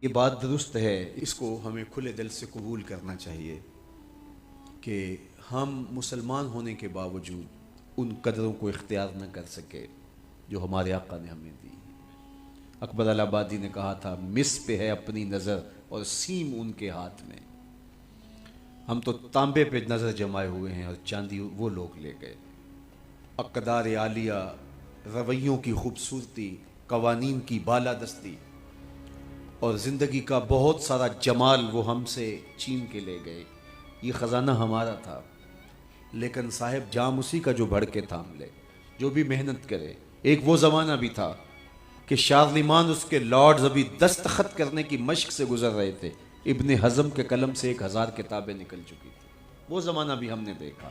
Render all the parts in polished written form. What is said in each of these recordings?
یہ بات درست ہے، اس کو ہمیں کھلے دل سے قبول کرنا چاہیے کہ ہم مسلمان ہونے کے باوجود ان قدروں کو اختیار نہ کر سکے جو ہمارے آقا نے ہمیں دی۔ اکبر الہٰبادی نے کہا تھا، مس پہ ہے اپنی نظر اور سیم ان کے ہاتھ میں۔ ہم تو تانبے پہ نظر جمائے ہوئے ہیں اور چاندی وہ لوگ لے گئے۔ اقدار عالیہ، رویوں کی خوبصورتی، قوانین کی بالادستی اور زندگی کا بہت سارا جمال وہ ہم سے چھین کے لے گئے۔ یہ خزانہ ہمارا تھا، لیکن صاحب جام اسی کا جو بڑھ کے تھام لے، جو بھی محنت کرے۔ ایک وہ زمانہ بھی تھا کہ شارلمان اس کے لارڈز ابھی دستخط کرنے کی مشق سے گزر رہے تھے، ابن حزم کے قلم سے 1000 کتابیں نکل چکی تھی۔ وہ زمانہ بھی ہم نے دیکھا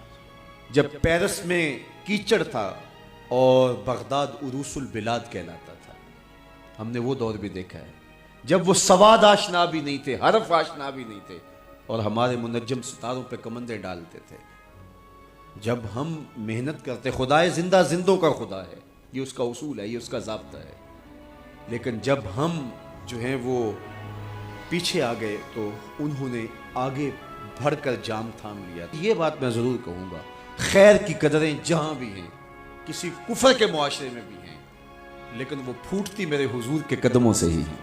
جب پیرس میں کیچڑ تھا اور بغداد عروس البلاد کہلاتا تھا۔ ہم نے وہ دور بھی دیکھا ہے جب وہ سواد آشنا بھی نہیں تھے، حرف آشنا بھی نہیں تھے، اور ہمارے منجم ستاروں پہ کمندے ڈالتے تھے۔ جب ہم محنت کرتے، خدائے زندہ زندوں کا خدا ہے، یہ اس کا اصول ہے، یہ اس کا ضابطہ ہے، لیکن جب ہم جو ہیں وہ پیچھے آ گئے تو انہوں نے آگے بڑھ کر جام تھام لیا۔ یہ بات میں ضرور کہوں گا، خیر کی قدریں جہاں بھی ہیں، کسی کفر کے معاشرے میں بھی ہیں، لیکن وہ پھوٹتی میرے حضور کے قدموں سے ہی ہیں۔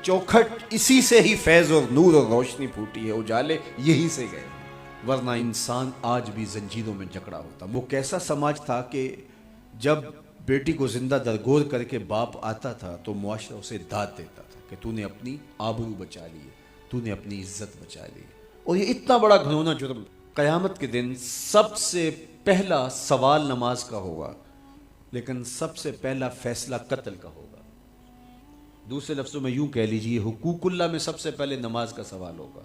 چوکھٹ اسی سے ہی فیض اور نور اور روشنی پھوٹی ہے، اجالے یہی سے گئے، ورنہ انسان آج بھی زنجیروں میں جکڑا ہوتا۔ وہ کیسا سماج تھا کہ جب بیٹی کو زندہ درگور کر کے باپ آتا تھا تو معاشرہ اسے داد دیتا تھا کہ تو نے اپنی آبرو بچا لی ہے، تو نے اپنی عزت بچا لی ہے۔ اور یہ اتنا بڑا گھنونا جرم، قیامت کے دن سب سے پہلا سوال نماز کا ہوگا، لیکن سب سے پہلا فیصلہ قتل کا ہوگا۔ دوسرے لفظوں میں یوں کہہ لیجئے، حقوق اللہ میں سب سے پہلے نماز کا سوال ہوگا،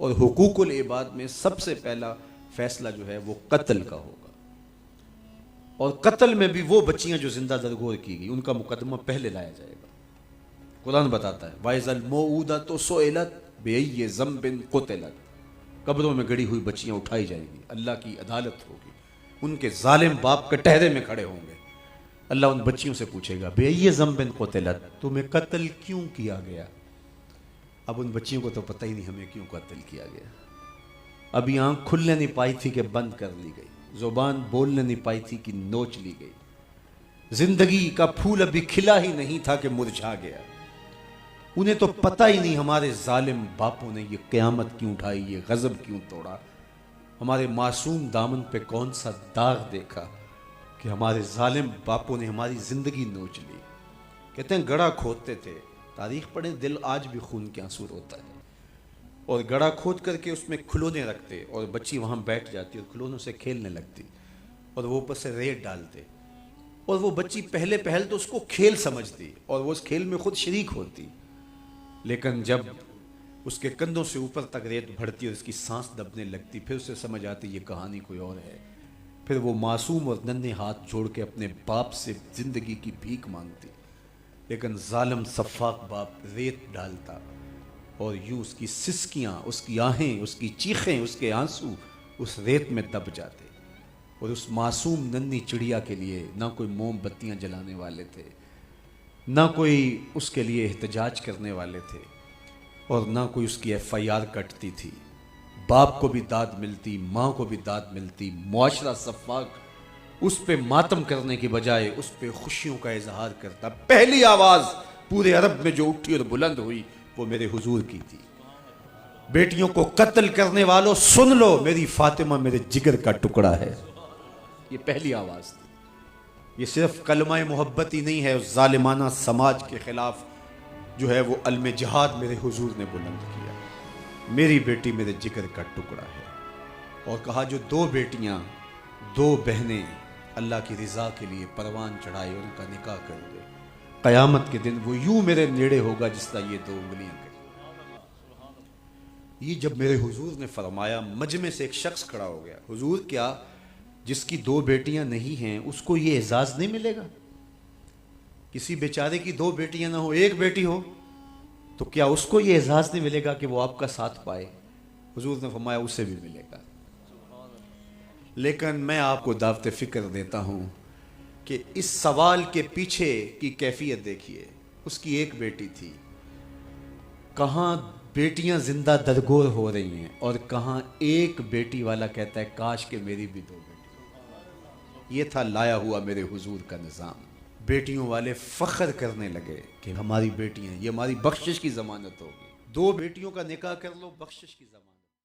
اور حقوق العباد میں سب سے پہلا فیصلہ جو ہے وہ قتل کا ہوگا۔ اور قتل میں بھی وہ بچیاں جو زندہ درگور کی گئی، ان کا مقدمہ پہلے لایا جائے گا۔ قرآن بتاتا ہے، وَإِذَا الْمَوْءُودَةُ سُئِلَتْ بِأَيِّ ذَنبٍ قُتِلَتْ، قبروں میں گڑی ہوئی بچیاں اٹھائی جائیں گی، اللہ کی عدالت ہوگی، ان کے ظالم باپ کٹہرے میں کھڑے ہوں گے۔ اللہ ان بچیوں سے پوچھے گا، بِأَيِّ ذَنبٍ قُتِلَتْ، تمہیں قتل کیوں کیا گیا؟ اب ان بچیوں کو تو پتہ ہی نہیں ہمیں کیوں قتل کیا گیا۔ ابھی آنکھ کھلنے نہیں پائی تھی کہ بند کر لی گئی، زبان بولنے نہیں پائی تھی کہ نوچ لی گئی، زندگی کا پھول ابھی کھلا ہی نہیں تھا کہ مرجھا گیا۔ انہیں تو پتہ ہی نہیں ہمارے ظالم باپوں نے یہ قیامت کیوں اٹھائی، یہ غضب کیوں توڑا، ہمارے معصوم دامن پہ کون سا داغ دیکھا کہ ہمارے ظالم باپوں نے ہماری زندگی نوچ لی۔ کہتے ہیں گڑھا کھودتے تھے، تاریخ پڑھیں، دل آج بھی خون کے آنسو روتا ہے، اور گڑھا کھود کر کے اس میں کھلونے رکھتے اور بچی وہاں بیٹھ جاتی اور کھلونوں سے کھیلنے لگتی، اور وہ اوپر سے ریت ڈالتے، اور وہ بچی پہلے پہل تو اس کو کھیل سمجھتی اور وہ اس کھیل میں خود شریک ہوتی، لیکن جب اس کے کندھوں سے اوپر تک ریت بڑھتی اور اس کی سانس دبنے لگتی، پھر اسے سمجھ آتی یہ کہانی کوئی اور ہے۔ پھر وہ معصوم اور ننھے ہاتھ جوڑ کے اپنے باپ سے زندگی کی بھیک مانگتی، لیکن ظالم سفاک باپ ریت ڈالتا، اور یوں اس کی سسکیاں، اس کی آہیں، اس کی چیخیں، اس کے آنسو اس ریت میں دب جاتے، اور اس معصوم ننھی چڑیا کے لیے نہ کوئی موم بتیاں جلانے والے تھے، نہ کوئی اس کے لیے احتجاج کرنے والے تھے، اور نہ کوئی اس کی FIR کٹتی تھی۔ باپ کو بھی داد ملتی، ماں کو بھی داد ملتی، معاشرہ سفاک اس پہ ماتم کرنے کی بجائے اس پہ خوشیوں کا اظہار کرتا۔ پہلی آواز پورے عرب میں جو اٹھی اور بلند ہوئی وہ میرے حضور کی تھی، بیٹیوں کو قتل کرنے والوں سن لو، میری فاطمہ میرے جگر کا ٹکڑا ہے، یہ پہلی آواز تھی۔ یہ صرف کلمہ محبت ہی نہیں ہے، اس ظالمانہ سماج کے خلاف جو ہے وہ علم جہاد میرے حضور نے بلند کیا، میری بیٹی میرے جگر کا ٹکڑا ہے۔ اور کہا جو دو بیٹیاں، دو بہنیں اللہ کی رضا کے لیے پروان چڑھائے اور ان کا نکاح کر دے، قیامت کے دن وہ یوں میرے نیڑے ہوگا جس طرح یہ دو انگلیاں کریں۔ یہ جب میرے حضور نے فرمایا، مجمع سے ایک شخص کھڑا ہو گیا، حضور کیا جس کی دو بیٹیاں نہیں ہیں اس کو یہ اعزاز نہیں ملے گا؟ کسی بیچارے کی دو بیٹیاں نہ ہو، ایک بیٹی ہو، تو کیا اس کو یہ اعزاز نہیں ملے گا کہ وہ آپ کا ساتھ پائے؟ حضور نے فرمایا اسے بھی ملے گا، لیکن میں آپ کو دعوت فکر دیتا ہوں کہ اس سوال کے پیچھے کی کیفیت دیکھیے۔ اس کی ایک بیٹی تھی، کہاں بیٹیاں زندہ درگور ہو رہی ہیں اور کہاں ایک بیٹی والا کہتا ہے کاش کہ میری بھی 2 بیٹی۔ یہ تھا لایا ہوا میرے حضور کا نظام۔ بیٹیوں والے فخر کرنے لگے کہ ہماری بیٹیاں، یہ ہماری بخشش کی ضمانت ہوگی، 2 بیٹیوں کا نکاح کر لو، بخشش کی ضمانت۔